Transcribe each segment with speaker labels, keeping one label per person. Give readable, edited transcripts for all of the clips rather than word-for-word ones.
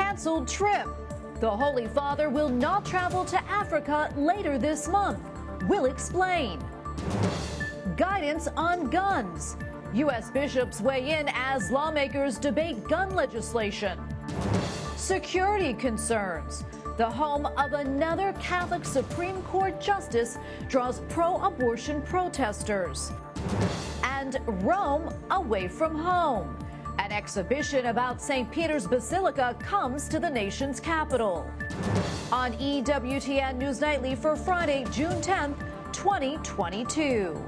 Speaker 1: canceled trip. The Holy Father will not travel to Africa later this month. We'll explain. Guidance on guns. U.S. bishops weigh in as lawmakers debate gun legislation. Security concerns. The home of another Catholic Supreme Court justice draws pro-abortion protesters. And Rome away from home. An exhibition about St. Peter's Basilica comes to the nation's capital. On EWTN News Nightly for Friday, June 10th, 2022.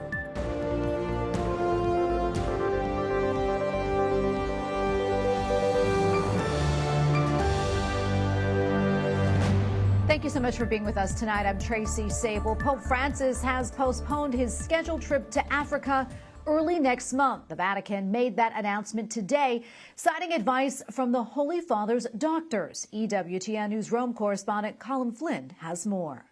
Speaker 1: Thank you so much for being with us tonight. I'm Tracy Sable. Pope Francis has postponed his scheduled trip to Africa early next month. The Vatican made that announcement today, citing advice from the Holy Father's doctors. EWTN News Rome correspondent Colin Flynn has more.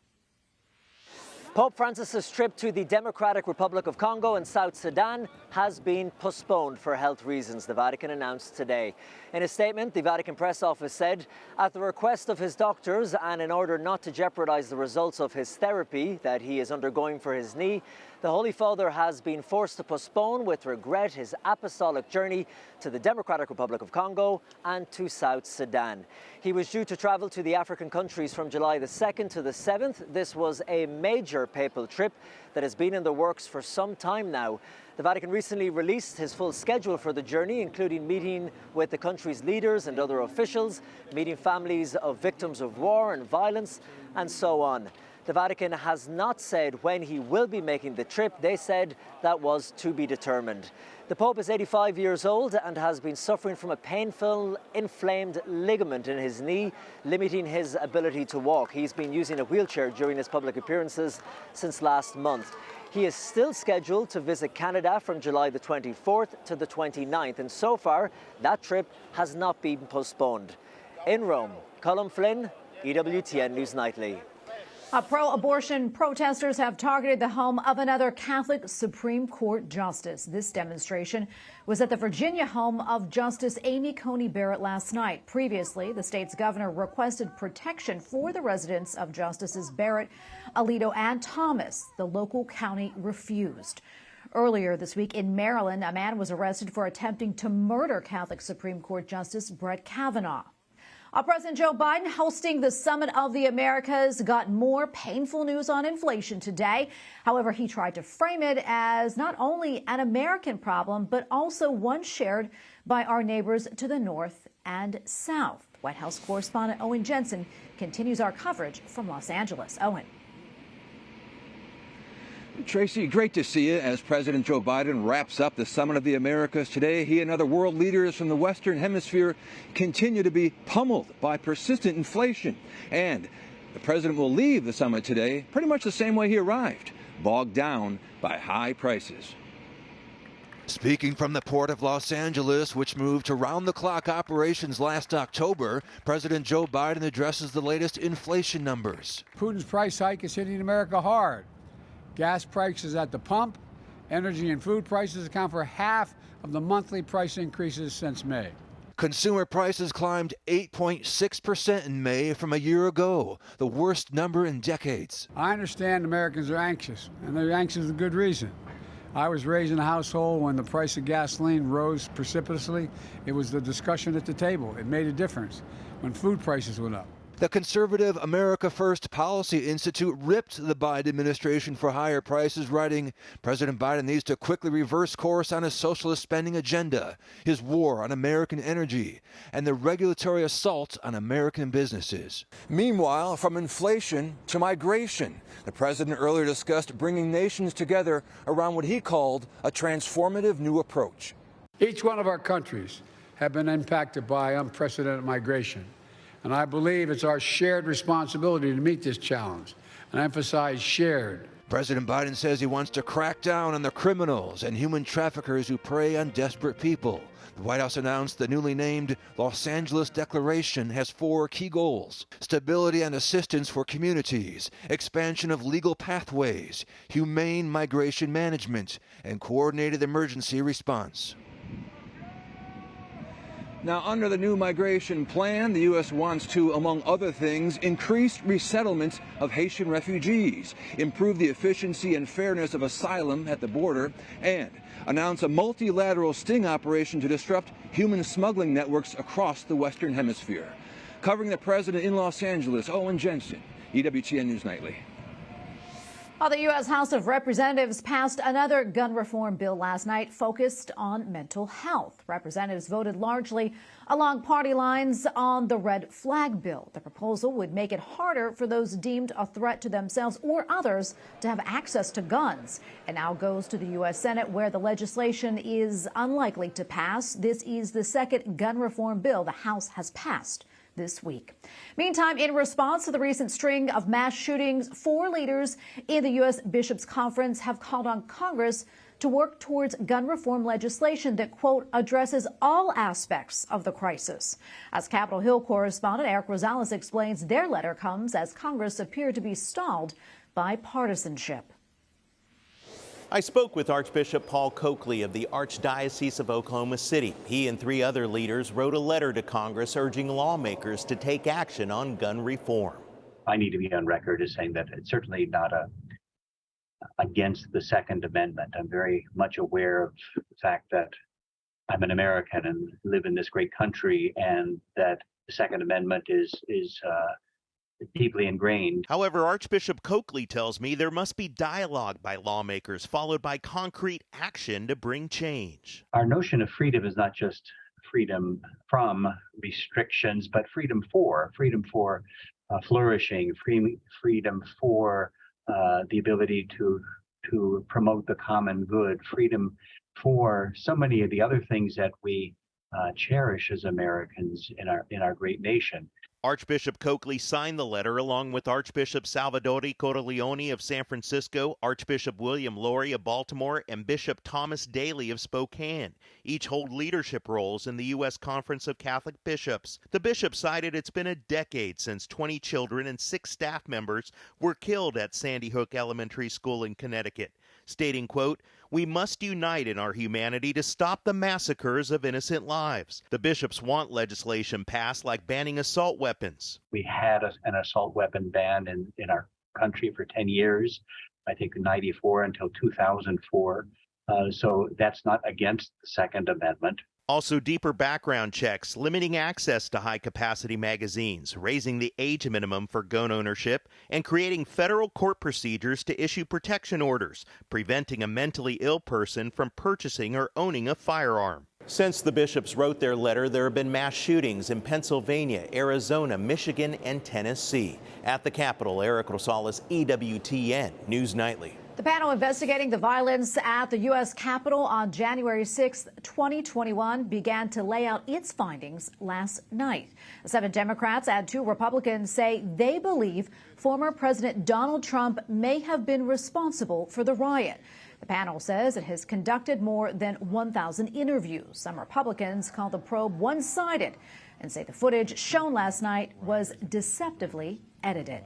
Speaker 2: Pope Francis's trip to the Democratic Republic of Congo and South Sudan has been postponed for health reasons, the Vatican announced today. In a statement, the Vatican press office said, at the request of his doctors and in order not to jeopardize the results of his therapy that he is undergoing for his knee, the Holy Father has been forced to postpone with regret his apostolic journey to the Democratic Republic of Congo and to South Sudan. He was due to travel to the African countries from July the 2nd to the 7th. This was a major papal trip that has been in the works for some time now. The Vatican recently released his full schedule for the journey, including meeting with the country's leaders and other officials, meeting families of victims of war and violence, and so on. The Vatican has not said when he will be making the trip. They said that was to be determined. The Pope is 85 years old and has been suffering from a painful, inflamed ligament in his knee, limiting his ability to walk. He's been using a wheelchair during his public appearances since last month. He is still scheduled to visit Canada from July the 24th to the 29th, and so far, that trip has not been postponed. In Rome, Colin Flynn, EWTN News Nightly.
Speaker 1: Pro-abortion protesters have targeted the home of another Catholic Supreme Court justice. This demonstration was at the Virginia home of Justice Amy Coney Barrett last night. Previously, the state's governor requested protection for the residents of Justices Barrett, Alito, and Thomas. The local county refused. Earlier this week in Maryland, a man was arrested for attempting to murder Catholic Supreme Court Justice Brett Kavanaugh. President Joe Biden hosting the Summit of the Americas got more painful news on inflation today. However, he tried to frame it as not only an American problem, but also one shared by our neighbors to the north and south. White House correspondent Owen Jensen continues our coverage from Los Angeles. Owen.
Speaker 3: Tracy, great to see you as President Joe Biden wraps up the Summit of the Americas today. He and other world leaders from the Western Hemisphere continue to be pummeled by persistent inflation. And the president will leave the summit today pretty much the same way he arrived, bogged down by high prices.
Speaker 4: Speaking from the Port of Los Angeles, which moved to round-the-clock operations last October, President Joe Biden addresses the latest inflation numbers.
Speaker 5: Putin's price hike is hitting America hard. Gas prices at the pump, energy and food prices account for half of the monthly price increases since May.
Speaker 4: Consumer prices climbed 8.6% in May from a year ago, the worst number in decades.
Speaker 5: I understand Americans are anxious, and they're anxious for good reason. I was raised in a household when the price of gasoline rose precipitously. It was the discussion at the table. It made a difference when food prices went up.
Speaker 4: The conservative America First Policy Institute ripped the Biden administration for higher prices, writing, President Biden needs to quickly reverse course on his socialist spending agenda, his war on American energy, and the regulatory assault on American businesses. Meanwhile, from inflation to migration, the president earlier discussed bringing nations together around what he called a transformative new approach.
Speaker 5: Each one of our countries have been impacted by unprecedented migration. And I believe it's our shared responsibility to meet this challenge, and I emphasize shared.
Speaker 4: President Biden says he wants to crack down on the criminals and human traffickers who prey on desperate people. The White House announced the newly named Los Angeles Declaration has 4 key goals: stability and assistance for communities, expansion of legal pathways, humane migration management, and coordinated emergency response.
Speaker 3: Now, under the new migration plan, the U.S. wants to, among other things, increase resettlement of Haitian refugees, improve the efficiency and fairness of asylum at the border, and announce a multilateral sting operation to disrupt human smuggling networks across the Western Hemisphere. Covering the president in Los Angeles, Owen Jensen, EWTN News Nightly.
Speaker 1: Well, the U.S. House of Representatives passed another gun reform bill last night focused on mental health. Representatives voted largely along party lines on the red flag bill. The proposal would make it harder for those deemed a threat to themselves or others to have access to guns. It now goes to the U.S. Senate, where the legislation is unlikely to pass. This is the second gun reform bill the House has passed this week. Meantime, in response to the recent string of mass shootings, 4 leaders in the U.S. Bishops' Conference have called on Congress to work towards gun reform legislation that, quote, addresses all aspects of the crisis. As Capitol Hill correspondent Eric Rosales explains, their letter comes as Congress appeared to be stalled by partisanship.
Speaker 6: I spoke with Archbishop Paul Coakley of the Archdiocese of Oklahoma City. He and 3 other leaders wrote a letter to Congress urging lawmakers to take action on gun reform.
Speaker 7: I need to be on record as saying that it's certainly not against the Second Amendment. I'm very much aware of the fact that I'm an American and live in this great country, and that the Second Amendment is deeply ingrained.
Speaker 6: However, Archbishop Coakley tells me there must be dialogue by lawmakers followed by concrete action to bring change.
Speaker 7: Our notion of freedom is not just freedom from restrictions, but freedom for flourishing, freedom for the ability to promote the common good, freedom for so many of the other things that we cherish as Americans in our great nation.
Speaker 6: Archbishop Coakley signed the letter along with Archbishop Salvatore Corleone of San Francisco, Archbishop William Laurie of Baltimore, and Bishop Thomas Daly of Spokane. Each hold leadership roles in the U.S. Conference of Catholic Bishops. The bishop cited it's been a decade since 20 children and 6 staff members were killed at Sandy Hook Elementary School in Connecticut, stating, quote, "We must unite in our humanity to stop the massacres of innocent lives." The bishops want legislation passed like banning assault weapons.
Speaker 7: We had an assault weapon ban in our country for 10 years, I think 94 until 2004. So that's not against the Second Amendment.
Speaker 6: Also, deeper background checks, limiting access to high-capacity magazines, raising the age minimum for gun ownership, and creating federal court procedures to issue protection orders, preventing a mentally ill person from purchasing or owning a firearm. Since the bishops wrote their letter, there have been mass shootings in Pennsylvania, Arizona, Michigan, and Tennessee. At the Capitol, Eric Rosales, EWTN News Nightly.
Speaker 1: The panel investigating the violence at the U.S. Capitol on January 6, 2021 began to lay out its findings last night. 7 Democrats and 2 Republicans say they believe former President Donald Trump may have been responsible for the riot. The panel says it has conducted more than 1,000 interviews. Some Republicans call the probe one-sided and say the footage shown last night was deceptively edited.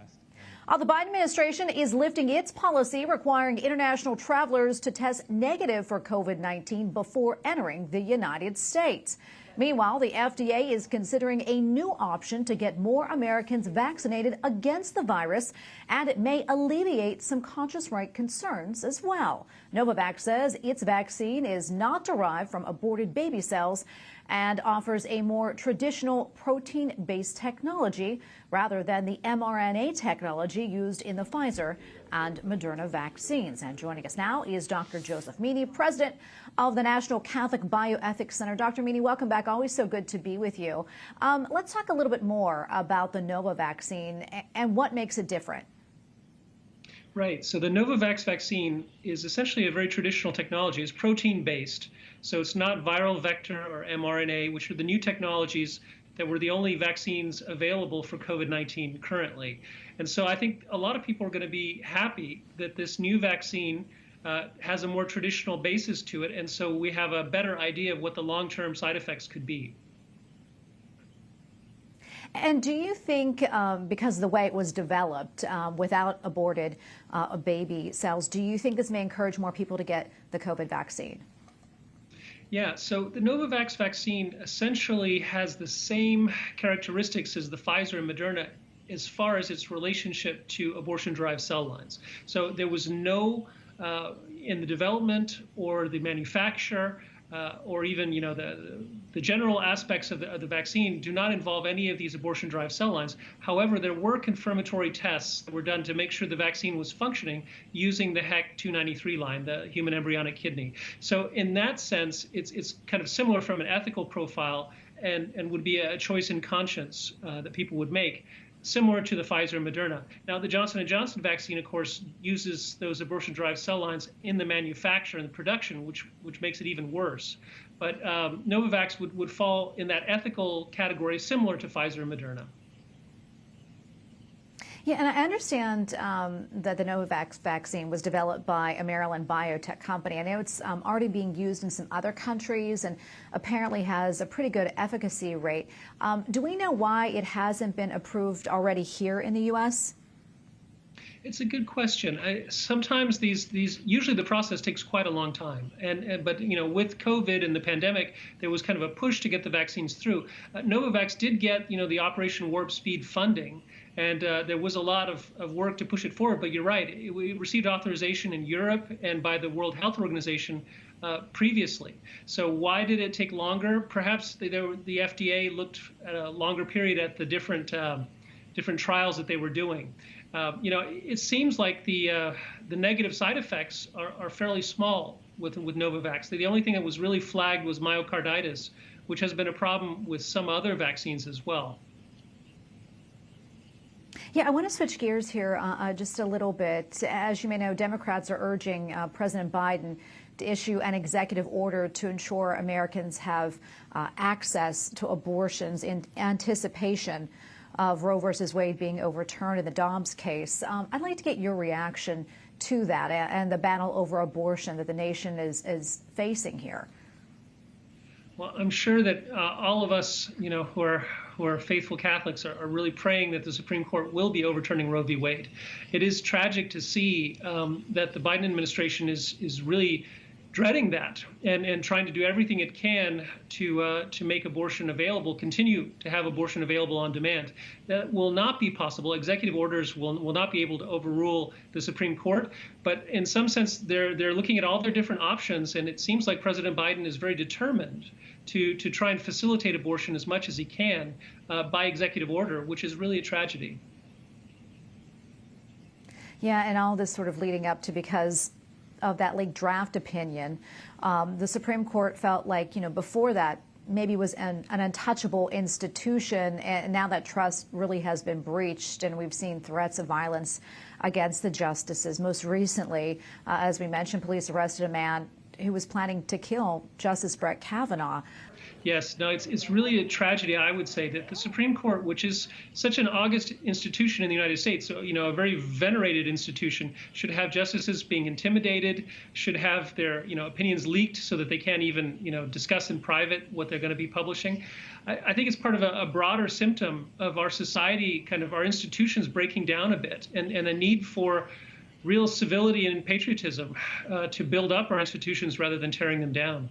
Speaker 1: The Biden administration is lifting its policy requiring international travelers to test negative for COVID-19 before entering the United States. Meanwhile, the FDA is considering a new option to get more Americans vaccinated against the virus, and it may alleviate some conscious right concerns as well. Novavax says its vaccine is not derived from aborted baby cells and offers a more traditional protein-based technology rather than the mRNA technology used in the Pfizer and Moderna vaccines. And joining us now is Dr. Joseph Meaney, president of the National Catholic Bioethics Center. Dr. Meaney, welcome back. Always so good to be with you. Let's talk a little bit more about the Nova vaccine and what makes it different.
Speaker 8: Right. So the Novavax vaccine is essentially a very traditional technology. It's protein-based. So it's not viral vector or mRNA, which are the new technologies that were the only vaccines available for COVID-19 currently. And so I think a lot of people are going to be happy that this new vaccine has a more traditional basis to it. And so we have a better idea of what the long-term side effects could be.
Speaker 1: And do you think, because of the way it was developed without aborted baby cells, do you think this may encourage more people to get the COVID vaccine?
Speaker 8: Yeah, so the Novavax vaccine essentially has the same characteristics as the Pfizer and Moderna as far as its relationship to abortion-derived cell lines. So there was no, in the development or the manufacture, or even the general aspects of the vaccine do not involve any of these abortion-derived cell lines. However, there were confirmatory tests that were done to make sure the vaccine was functioning using the HEC-293 line, the human embryonic kidney. So in that sense, it's kind of similar from an ethical profile and would be a choice in conscience that people would make, similar to the Pfizer and Moderna. Now, the Johnson & Johnson vaccine, of course, uses those abortion-derived cell lines in the manufacture and the production, which makes it even worse. But Novavax would fall in that ethical category, similar to Pfizer and Moderna.
Speaker 1: Yeah, and I understand that the Novavax vaccine was developed by a Maryland biotech company. I know it's already being used in some other countries and apparently has a pretty good efficacy rate. Do we know why it hasn't been approved already here in the U.S.?
Speaker 8: It's a good question. Sometimes usually the process takes quite a long time. But with COVID and the pandemic, there was kind of a push to get the vaccines through. Novavax did get, the Operation Warp Speed funding. And there was a lot of work to push it forward. But you're right, we received authorization in Europe and by the World Health Organization previously. So why did it take longer? Perhaps the FDA looked at a longer period at the different trials that they were doing. It seems like the negative side effects are fairly small with Novavax. The only thing that was really flagged was myocarditis, which has been a problem with some other vaccines as well.
Speaker 1: Yeah, I want to switch gears here just a little bit. As you may know, Democrats are urging President Biden to issue an executive order to ensure Americans have access to abortions in anticipation of Roe versus Wade being overturned in the Dobbs case. I'd like to get your reaction to that and the battle over abortion that the nation is facing here.
Speaker 8: Well, I'm sure that all of us, who are faithful Catholics are really praying that the Supreme Court will be overturning Roe v. Wade. It is tragic to see that the Biden administration is really dreading that and trying to do everything it can to make abortion available, continue to have abortion available on demand. That will not be possible. Executive orders will not be able to overrule the Supreme Court. But in some sense, they're looking at all their different options, and it seems like President Biden is very determined to try and facilitate abortion as much as he can by executive order, which is really a tragedy.
Speaker 1: Yeah, and all this sort of leading up to because of that leaked draft opinion, the Supreme Court felt like, before that, maybe was an untouchable institution, and now that trust really has been breached, and we've seen threats of violence against the justices. Most recently, as we mentioned, police arrested a man who was planning to kill Justice Brett Kavanaugh.
Speaker 8: Yes, no, it's really a tragedy, I would say, that the Supreme Court, which is such an august institution in the United States, so, a very venerated institution, should have justices being intimidated, should have their, opinions leaked so that they can't even, discuss in private what they're going to be publishing. I think it's part of a broader symptom of our society, kind of our institutions breaking down a bit, and a need for real civility and patriotism to build up our institutions rather than tearing them down.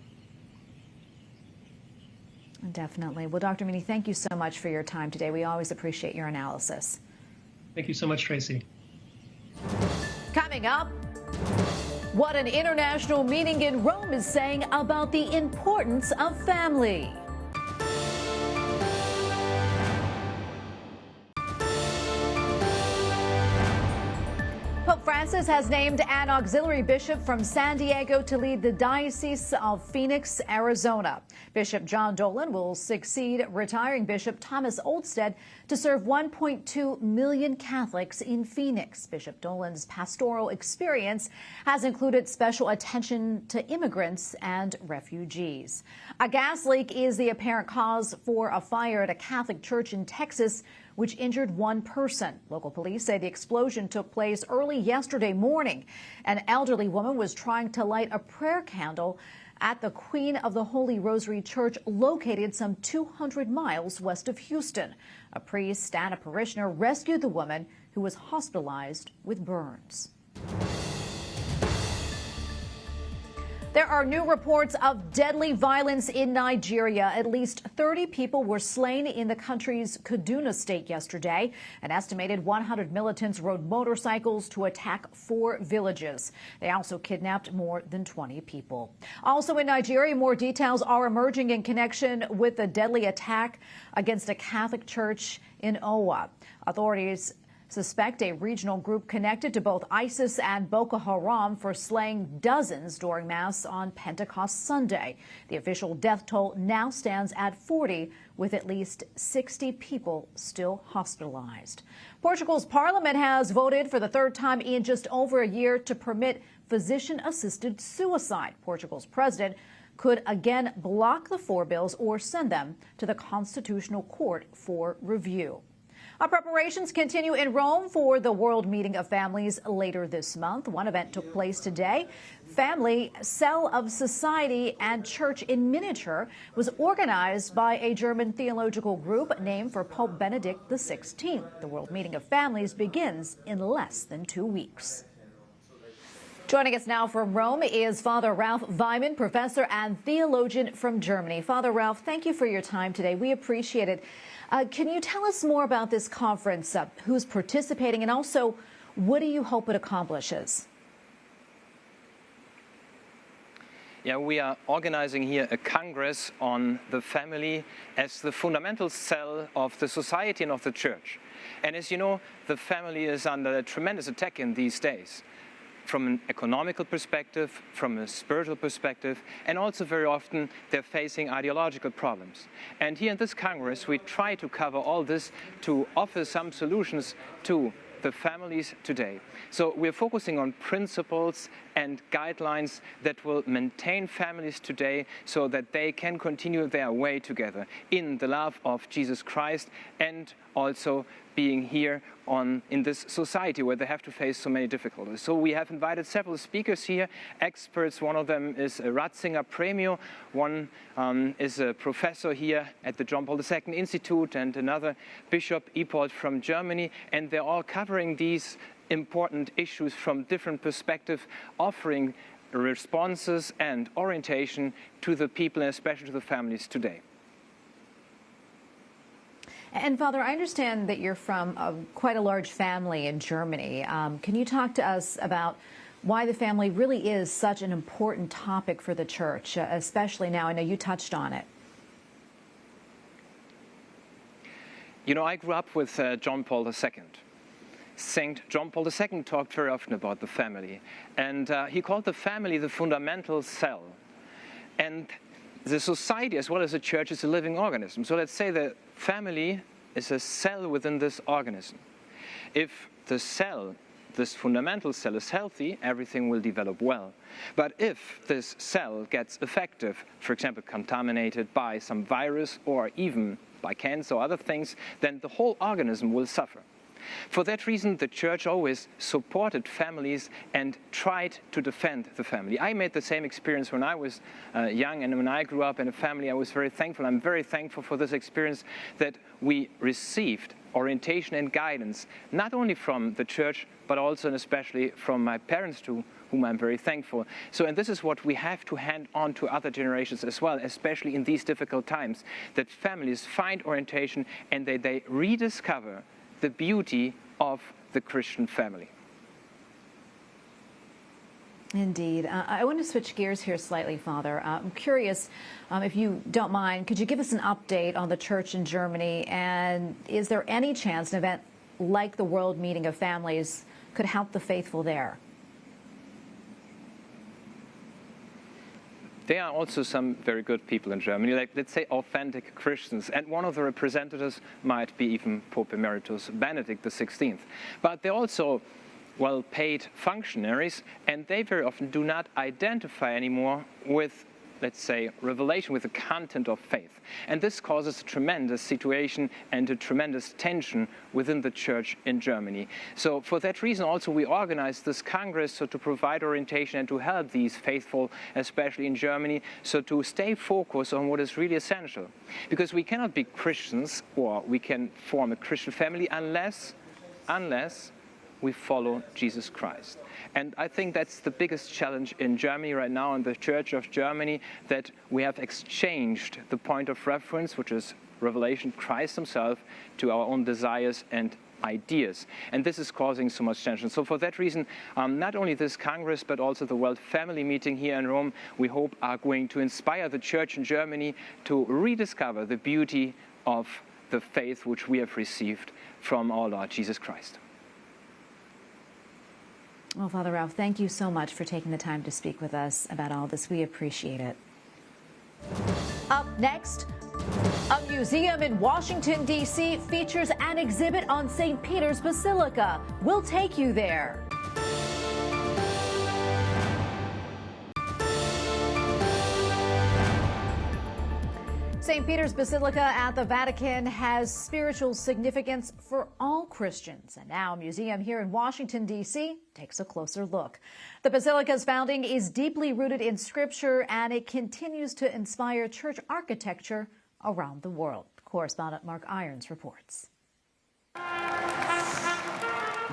Speaker 1: Definitely. Well, Dr. Meaney, thank you so much for your time today. We always appreciate your analysis.
Speaker 8: Thank you so much, Tracy.
Speaker 1: Coming up, what an international meeting in Rome is saying about the importance of family. Pope Francis has named an auxiliary bishop from San Diego to lead the Diocese of Phoenix, Arizona. Bishop John Dolan will succeed retiring Bishop Thomas Oldstead to serve 1.2 million Catholics in Phoenix. Bishop Dolan's pastoral experience has included special attention to immigrants and refugees. A gas leak is the apparent cause for a fire at a Catholic church in Texas, which injured one person. Local police say the explosion took place early yesterday morning. An elderly woman was trying to light a prayer candle at the Queen of the Holy Rosary Church located some 200 miles west of Houston. A priest and a parishioner rescued the woman, who was hospitalized with burns. There are new reports of deadly violence in Nigeria. At least 30 people were slain in the country's Kaduna state yesterday. An estimated 100 militants rode motorcycles to attack 4 villages. They also kidnapped more than 20 people. Also in Nigeria, more details are emerging in connection with the deadly attack against a Catholic church in Owa. Authorities suspect a regional group connected to both ISIS and Boko Haram for slaying dozens during Mass on Pentecost Sunday. The official death toll now stands at 40, with at least 60 people still hospitalized. Portugal's parliament has voted for the third time in just over a year to permit physician-assisted suicide. Portugal's president could again block the 4 bills or send them to the Constitutional Court for review. Our preparations continue in Rome for the World Meeting of Families later this month. One event took place today. Family, Cell of Society and Church in Miniature was organized by a German theological group named for Pope Benedict XVI. The World Meeting of Families begins in less than 2 weeks. Joining us now from Rome is Father Ralph Weimann, professor and theologian from Germany. Father Ralph, thank you for your time today. We appreciate it. Can you tell us more about this conference, who's participating, and also what do you hope it accomplishes?
Speaker 9: Yeah, we are organizing here a congress on the family as the fundamental cell of the society and of the church. And as you know, the family is under a tremendous attack in these days, from an economical perspective, from a spiritual perspective, and also very often they're facing ideological problems. And here in this Congress, we try to cover all this to offer some solutions to the families today. So we're focusing on principles and guidelines that will maintain families today so that they can continue their way together in the love of Jesus Christ, and also being here in this society where they have to face so many difficulties. So we have invited several speakers here, experts. One of them is Ratzinger Premio, one is a professor here at the John Paul II Institute, and another Bishop Epold from Germany, and they're all covering these important issues from different perspectives, offering responses and orientation to the people and especially to the families today.
Speaker 1: And Father, I understand that you're from quite a large family in Germany. Can you talk to us about why the family really is such an important topic for the church, especially now? I know you touched on it.
Speaker 9: You know, I grew up with John Paul II. Saint John Paul II talked very often about the family, and he called the family the fundamental cell. And the society, as well as the church, is a living organism. So let's say the family is a cell within this organism. If the cell, this fundamental cell, is healthy, everything will develop well. But if this cell gets affected, for example, contaminated by some virus or even by cancer or other things, then the whole organism will suffer. For that reason, the church always supported families and tried to defend the family. I made the same experience when I was young, and when I grew up in a family, I was very thankful. I'm very thankful for this experience that we received orientation and guidance, not only from the church, but also and especially from my parents too, whom I'm very thankful. So, and this is what we have to hand on to other generations as well, especially in these difficult times, that families find orientation and they rediscover the beauty of the Christian family.
Speaker 1: Indeed. I want to switch gears here slightly, Father. I'm curious, if you don't mind, could you give us an update on the church in Germany? And is there any chance an event like the World Meeting of Families could help the faithful there?
Speaker 9: There are also some very good people in Germany, like, let's say, authentic Christians. And one of the representatives might be even Pope Emeritus Benedict XVI. But they're also well-paid functionaries, and they very often do not identify anymore with, let's say, revelation, with the content of faith. And this causes a tremendous situation and a tremendous tension within the church in Germany. So for that reason also we organized this Congress, so to provide orientation and to help these faithful, especially in Germany, so to stay focused on what is really essential. Because we cannot be Christians, or we can form a Christian family unless we follow Jesus Christ. And I think that's the biggest challenge in Germany right now, in the Church of Germany, that we have exchanged the point of reference, which is Revelation, Christ himself, to our own desires and ideas. And this is causing so much tension. So for that reason, not only this Congress, but also the World Family Meeting here in Rome, we hope are going to inspire the Church in Germany to rediscover the beauty of the faith which we have received from our Lord Jesus Christ.
Speaker 1: Well, Father Ralph, thank you so much for taking the time to speak with us about all this. We appreciate it. Up next, a museum in Washington, D.C. features an exhibit on St. Peter's Basilica. We'll take you there. St. Peter's Basilica at the Vatican has spiritual significance for all Christians. And now a museum here in Washington, D.C. takes a closer look. The Basilica's founding is deeply rooted in Scripture, and it continues to inspire church architecture around the world. Correspondent Mark Irons reports.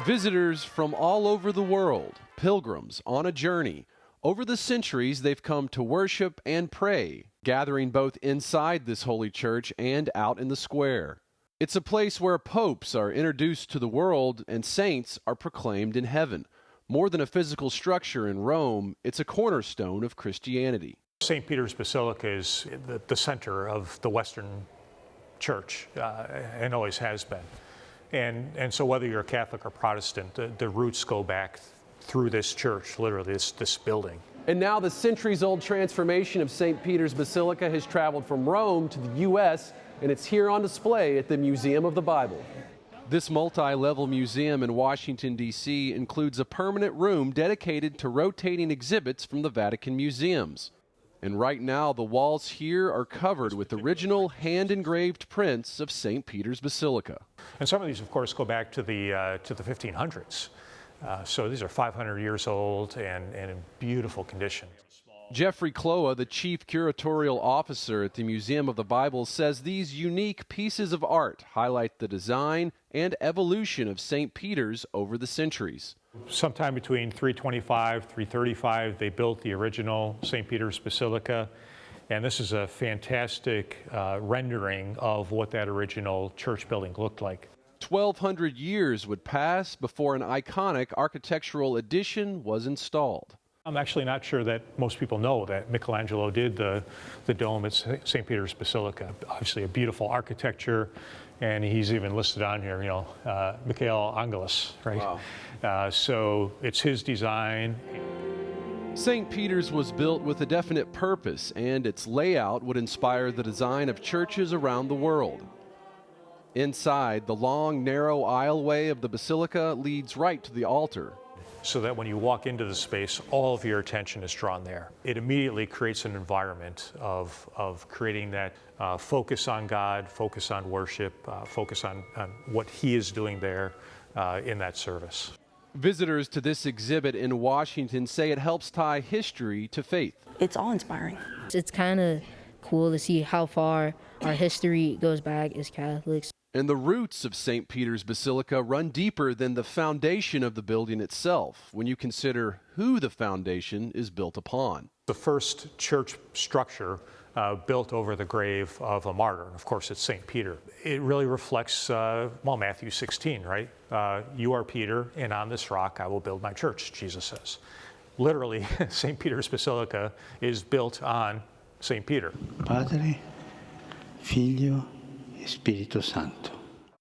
Speaker 10: Visitors from all over the world, pilgrims on a journey. Over the centuries, they've come to worship and pray, gathering both inside this holy church and out in the square. It's a place where popes are introduced to the world and saints are proclaimed in heaven. More than a physical structure in Rome, it's a cornerstone of Christianity.
Speaker 11: St. Peter's Basilica is the center of the Western Church, and always has been. And so whether you're a Catholic or Protestant, the roots go back through this church, literally, this building.
Speaker 10: And now the centuries-old transformation of St. Peter's Basilica has traveled from Rome to the U.S., and it's here on display at the Museum of the Bible. This multi-level museum in Washington, D.C. includes a permanent room dedicated to rotating exhibits from the Vatican museums. And right now, the walls here are covered with original hand-engraved prints of St. Peter's Basilica.
Speaker 11: And some of these, of course, go back to the 1500s. So these are 500 years old and in beautiful condition.
Speaker 10: Jeffrey Kloha, the chief curatorial officer at the Museum of the Bible, says these unique pieces of art highlight the design and evolution of St. Peter's over the centuries.
Speaker 11: Sometime between 325, 335, they built the original St. Peter's Basilica. And this is a fantastic rendering of what that original church building looked like.
Speaker 10: 1,200 years would pass before an iconic architectural addition was installed.
Speaker 11: I'm actually not sure that most people know that Michelangelo did the dome at St. Peter's Basilica. Obviously a beautiful architecture, and he's even listed on here, Michael Angelus, right? Wow. So it's his design.
Speaker 10: St. Peter's was built with a definite purpose, and its layout would inspire the design of churches around the world. Inside, the long, narrow aisleway of the basilica leads right to the altar.
Speaker 11: So that when you walk into the space, all of your attention is drawn there. It immediately creates an environment of creating that focus on God, focus on worship, focus on what He is doing there in that service.
Speaker 10: Visitors to this exhibit in Washington say it helps tie history to faith.
Speaker 12: It's awe-inspiring.
Speaker 13: It's kind of cool to see how far our history goes back as Catholics.
Speaker 10: And the roots of St. Peter's Basilica run deeper than the foundation of the building itself when you consider who the foundation is built upon.
Speaker 11: The first church structure built over the grave of a martyr, and of course it's St. Peter. It really reflects, Matthew 16, right? You are Peter, and on this rock I will build my church, Jesus says. Literally, St. Peter's Basilica is built on St. Peter.
Speaker 14: Padre, Figlio, Spirito Santo.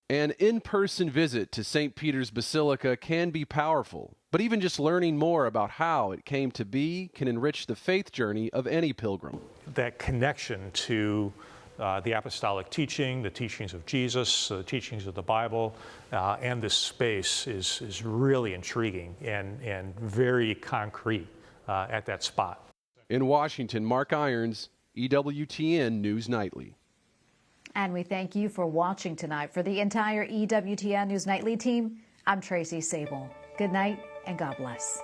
Speaker 10: An in-person visit to St. Peter's Basilica can be powerful, but even just learning more about how it came to be can enrich the faith journey of any pilgrim.
Speaker 11: That connection to the apostolic teaching, the teachings of Jesus, the teachings of the Bible, and this space is really intriguing and very concrete at that spot.
Speaker 10: In Washington, Mark Irons, EWTN News Nightly.
Speaker 1: And we thank you for watching tonight. For the entire EWTN News Nightly team, I'm Tracy Sable. Good night and God bless.